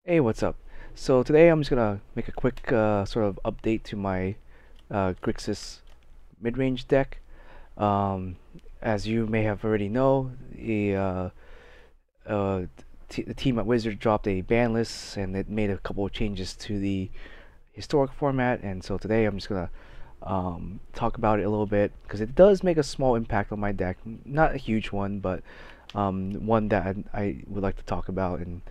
Hey, what's up? So today I'm just gonna make a quick sort of update to my Grixis mid-range deck. Um, as you may have already know, uh, the team at Wizard dropped a ban list and it made a couple of changes to the historic format. And so today I'm just gonna talk about it a little bit because it does make a small impact on my deck. Not a huge one, but one that I would like to talk about and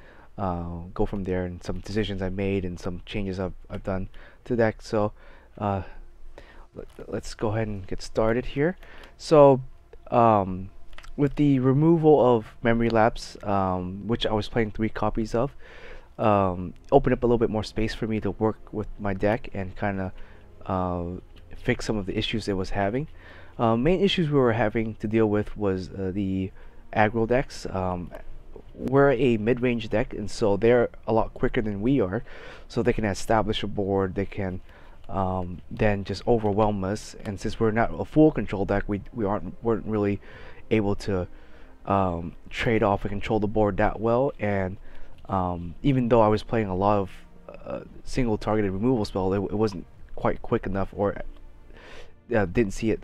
go from there, and some decisions I made and some changes I've done to the deck. So uh, let's go ahead and get started here. So um, with the removal of memory lapse, which I was playing 3 copies of, opened up a little bit more space for me to work with my deck and kind of fix some of the issues it was having. Main issues we were having to deal with was the aggro decks. We're a mid-range deck, and so they're a lot quicker than we are, so they can establish a board. They can then just overwhelm us, and since we're not a full control deck, weren't really able to trade off and control the board that well. And even though I was playing a lot of single targeted removal spell, it wasn't quite quick enough, or didn't see it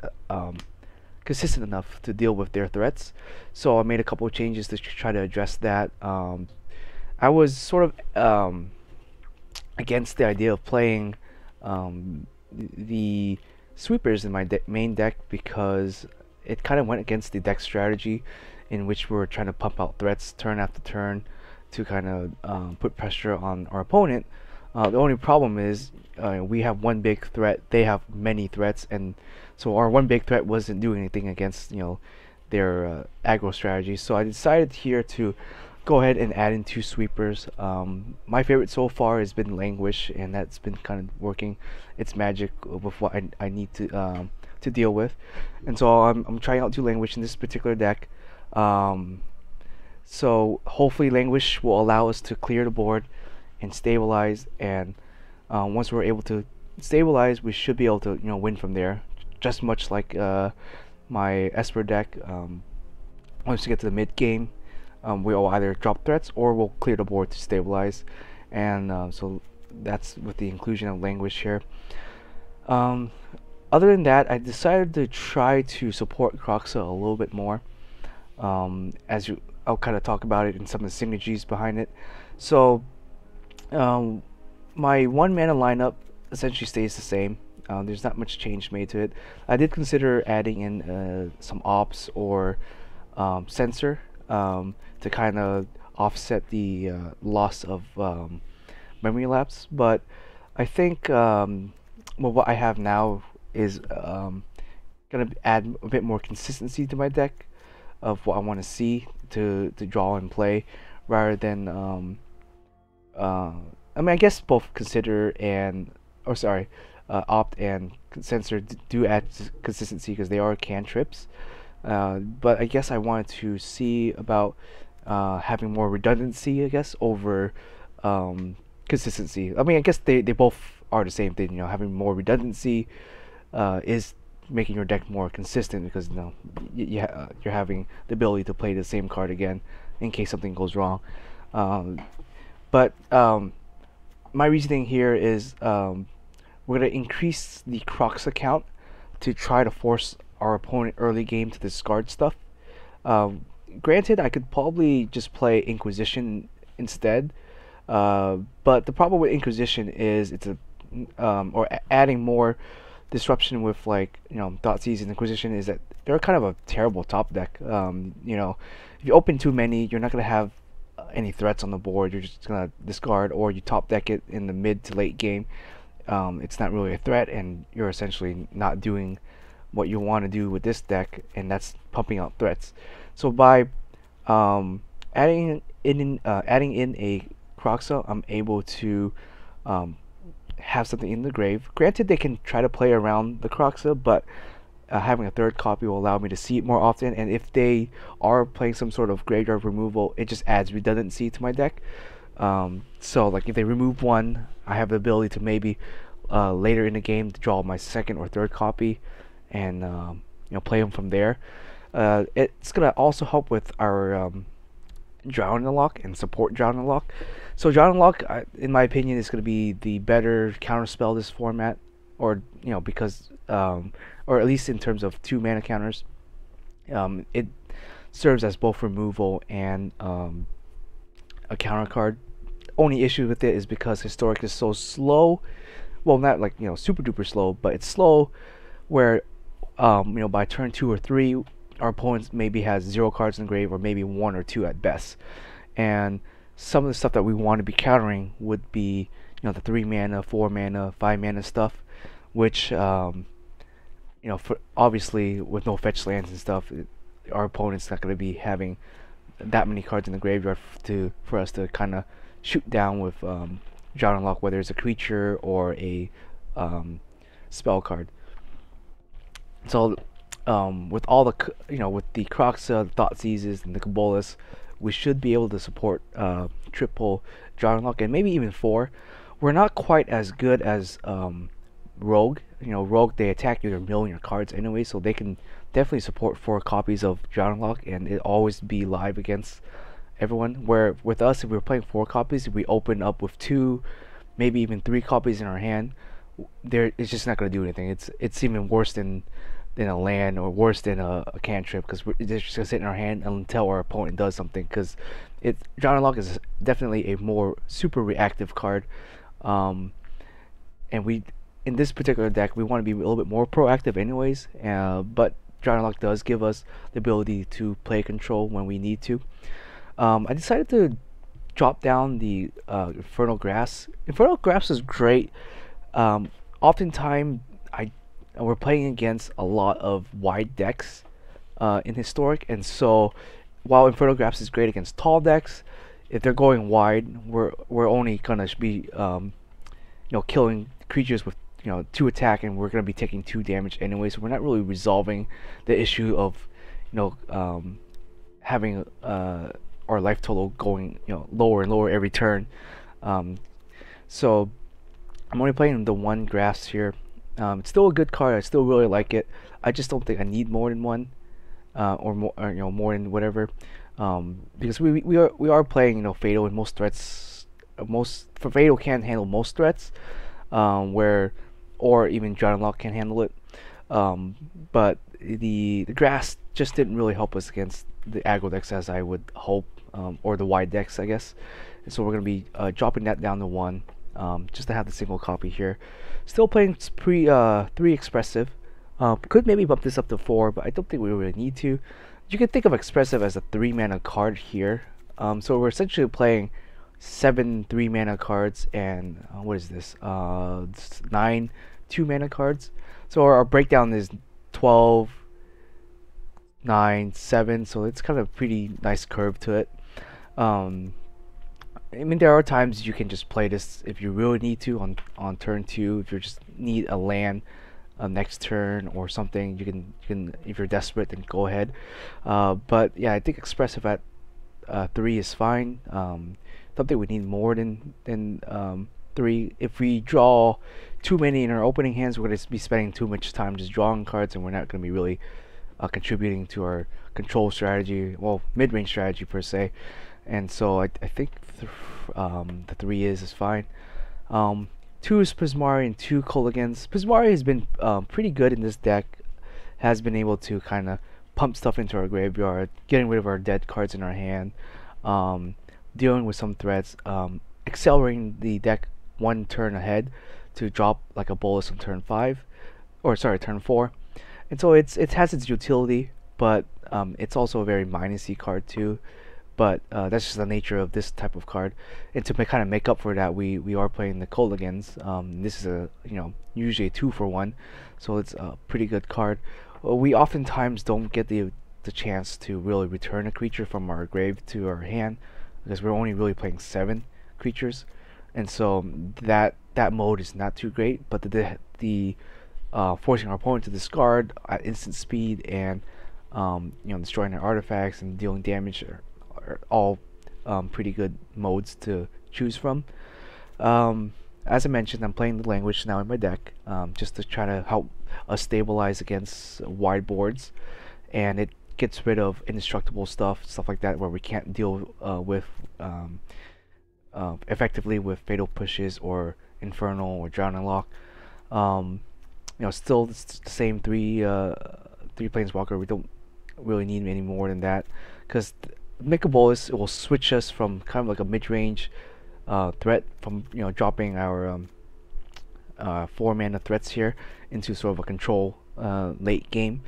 consistent enough to deal with their threats. So I made a couple of changes to try to address that. I was sort of against the idea of playing the sweepers in my main deck because it kind of went against the deck strategy in which we were trying to pump out threats turn after turn to kind of put pressure on our opponent. The only problem is we have one big threat, they have many threats, and so our one big threat wasn't doing anything against their aggro strategy. So I decided here to go ahead and add in 2 sweepers. My favorite so far has been Languish, and that's been kind of working its magic with what I need to deal with. And so I'm trying out 2 Languish in this particular deck. So hopefully Languish will allow us to clear the board and stabilize, and once we're able to stabilize, we should be able to win from there. Just much like my Esper deck, once we get to the mid game, we'll either drop threats or we'll clear the board to stabilize. And so that's with the inclusion of Languish here. Other than that, I decided to try to support Croxa a little bit more. I'll kind of talk about it and some of the synergies behind it. So my 1 mana lineup essentially stays the same. There's not much change made to it. I did consider adding in some ops or sensor to kind of offset the loss of memory lapse, but I think what I have now is gonna add a bit more consistency to my deck of what I want to see to draw and play, rather than I mean, I guess both consider and, or sorry, opt and censor do add consistency because they are cantrips. But I guess I wanted to see about having more redundancy, I guess, over consistency. I mean, I guess they both are the same thing. Having more redundancy is making your deck more consistent because you're having the ability to play the same card again in case something goes wrong. But my reasoning here is we're going to increase the Croxa count to try to force our opponent early game to discard stuff. Granted, I could probably just play Inquisition instead, but the problem with Inquisition is it's adding more disruption with, like, Thoughtseize and Inquisition is that they're kind of a terrible top deck. If you open too many, you're not going to have any threats on the board. You're just gonna discard, or you top deck it in the mid to late game. It's not really a threat, and you're essentially not doing what you want to do with this deck, and that's pumping out threats. So by adding in a Croxa, I'm able to have something in the grave. Granted, they can try to play around the Croxa, but having a 3rd copy will allow me to see it more often, and if they are playing some sort of graveyard removal, it just adds redundancy to my deck. So like if they remove one, I have the ability to maybe later in the game to draw my 2nd or 3rd copy and play them from there. It's gonna also help with our Drown and Lock and support Drown and Lock. So Drown and Lock, in my opinion, is going to be the better counterspell this format, or because or at least in terms of 2 mana counters, it serves as both removal and a counter card. Only issue with it is because Historic is so slow. Well, not like super duper slow, but it's slow where by turn 2 or 3 our opponents maybe has 0 cards in the grave, or maybe 1 or 2 at best. And some of the stuff that we want to be countering would be the 3 mana, 4 mana, 5 mana stuff, which for obviously with no fetch lands and stuff, our opponent's not going to be having that many cards in the graveyard for us to kind of shoot down with Drown and Lock, whether it's a creature or a spell card. So with all the with the Kroxa, the Thoughtseize, and the Cabolas, we should be able to support triple Drown and Lock, and maybe even 4. We're not quite as good as Rogue. Rogue, they attack you, they're milling your cards anyway, so they can definitely support 4 copies of Drown and Lock, and it always be live against everyone. Where with us, if we were playing 4 copies, if we open up with 2, maybe even 3 copies in our hand, it's just not going to do anything. It's even worse than a land, or worse than a cantrip, because it's just going to sit in our hand until our opponent does something. Because Drown and Lock is definitely a more super reactive card, and we in this particular deck we want to be a little bit more proactive anyways, but Drown and Lock does give us the ability to play control when we need to. I decided to drop down the Infernal Grasp. Infernal Grasp is great. Oftentimes we're playing against a lot of wide decks in Historic, and so while Infernal Grasp is great against tall decks, if they're going wide, we're only gonna be killing creatures with 2 attack, and we're gonna be taking 2 damage anyway. So we're not really resolving the issue of having our life total going lower and lower every turn. So I'm only playing the 1 Grasp here. It's still a good card. I still really like it. I just don't think I need more than 1, or more, or, more than whatever, because we are playing Fatal, and most threats, for Fatal can handle most threats, or even Drown and Lock can handle it, but the Grass just didn't really help us against the aggro decks as I would hope, or the wide decks, I guess. And so we're gonna be dropping that down to 1. Just to have the single copy here. Still playing 3 Expressive. Could maybe bump this up to 4, but I don't think we really need to. You can think of Expressive as a 3 mana card here. So we're essentially playing 7 3 mana cards, and what is this? 9 2 mana cards. So our breakdown is 12, 9, 7. So it's kind of a pretty nice curve to it. I mean, there are times you can just play this if you really need to on turn 2. If you just need a land next turn or something, you can if you're desperate, then go ahead. But yeah, I think Expressive at 3 is fine. Don't think we need more than 3. If we draw too many in our opening hands, we're going to be spending too much time just drawing cards, and we're not going to be really contributing to our control strategy, well, mid-range strategy per se. And so I think the 3 is fine. 2 is Prismari and 2 Kolaghan's. Prismari has been pretty good in this deck. Has been able to kind of pump stuff into our graveyard, getting rid of our dead cards in our hand, dealing with some threats, accelerating the deck 1 turn ahead to drop like a bolus on turn 5, or sorry, turn 4. And so it has its utility, but it's also a very minusy card too. But that's just the nature of this type of card. And to kind of make up for that, we are playing the Kolaghan's. This is a usually a 2-for-1, so it's a pretty good card. We oftentimes don't get the chance to really return a creature from our grave to our hand, because we're only really playing 7 creatures, and so that mode is not too great. But the forcing our opponent to discard at instant speed, and destroying their artifacts and dealing damage are all pretty good modes to choose from. As I mentioned, I'm playing the Language now in my deck, just to try to help us stabilize against wide boards, and it gets rid of indestructible stuff like that, where we can't deal with effectively with fatal pushes or infernal or drowning lock. Um, still it's the same three planeswalker. We don't really need any more than that, because Mega Bolus will switch us from kind of like a mid-range threat, from dropping our 4 mana threats here into sort of a control late game,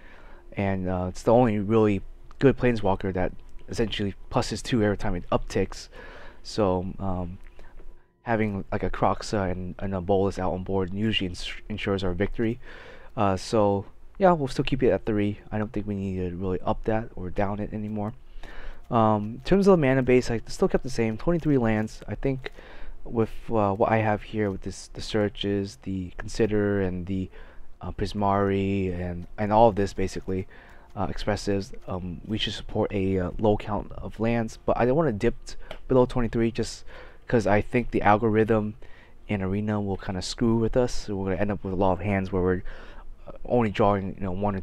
and it's the only really good planeswalker that essentially pluses 2 every time it upticks. So having like a Croxa and a Bolus out on board usually ensures our victory. So yeah, we'll still keep it at 3. I don't think we need to really up that or down it anymore. In terms of the mana base, I still kept the same 23 lands. I think with what I have here with the searches, the Consider, and the Prismari, and all of this basically expressives, we should support a low count of lands, but I don't want to dip below 23 just because I think the algorithm in Arena will kind of screw with us. So we're going to end up with a lot of hands where we're only drawing 1 or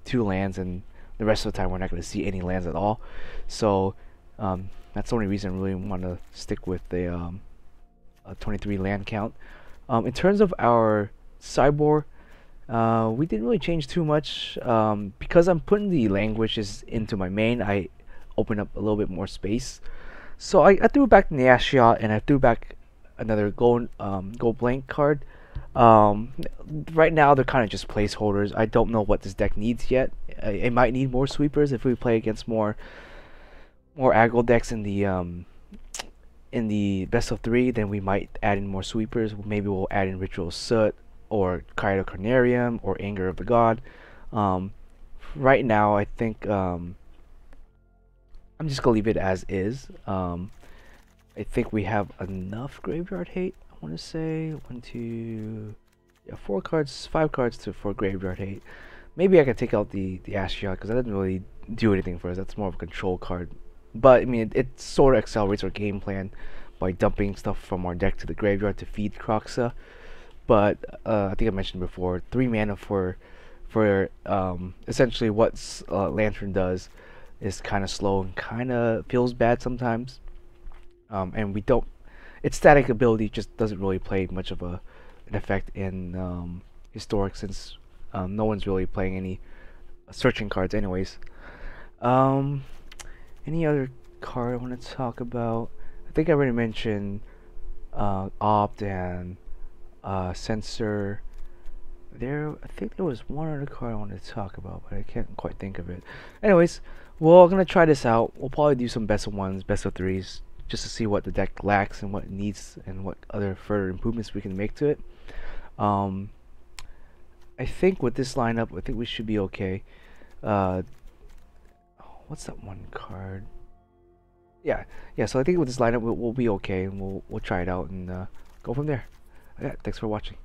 2 lands, and the rest of the time we're not going to see any lands at all. So that's the only reason I really want to stick with a 23 land count. In terms of our sideboard, we didn't really change too much. Because I'm putting the languages into my main, I open up a little bit more space. So I threw back the Ashiot, and I threw back another gold blank card. Right now they're kind of just placeholders. I don't know what this deck needs yet. It might need more sweepers if we play against more aggro decks in the best of 3. Then we might add in more sweepers. Maybe we'll add in Ritual Soot or Cryo Carnarium or Anger of the God. Right now I think I'm just gonna leave it as is. I think we have enough graveyard hate. I want to say 1, 2, yeah, 4 cards, 5 cards for graveyard hate. Maybe I can take out the Ashiot because that doesn't really do anything for us. That's more of a control card. But I mean, it sort of accelerates our game plan by dumping stuff from our deck to the graveyard to feed Croxa. But I think I mentioned before, 3 mana for essentially what Lantern does is kind of slow and kind of feels bad sometimes. And we don't. Its static ability just doesn't really play much of an effect in Historic, since no one's really playing any searching cards anyways. Any other card I want to talk about? I think I already mentioned Opt and Censor. I think there was one other card I wanted to talk about, but I can't quite think of it. Anyways, we're gonna try this out. We'll probably do some best of 1s, best of 3s, just to see what the deck lacks and what it needs and what other further improvements we can make to it. I think with this lineup, I think we should be okay. What's that one card? Yeah. So I think with this lineup, we'll be okay, and we'll try it out and go from there. Yeah, thanks for watching.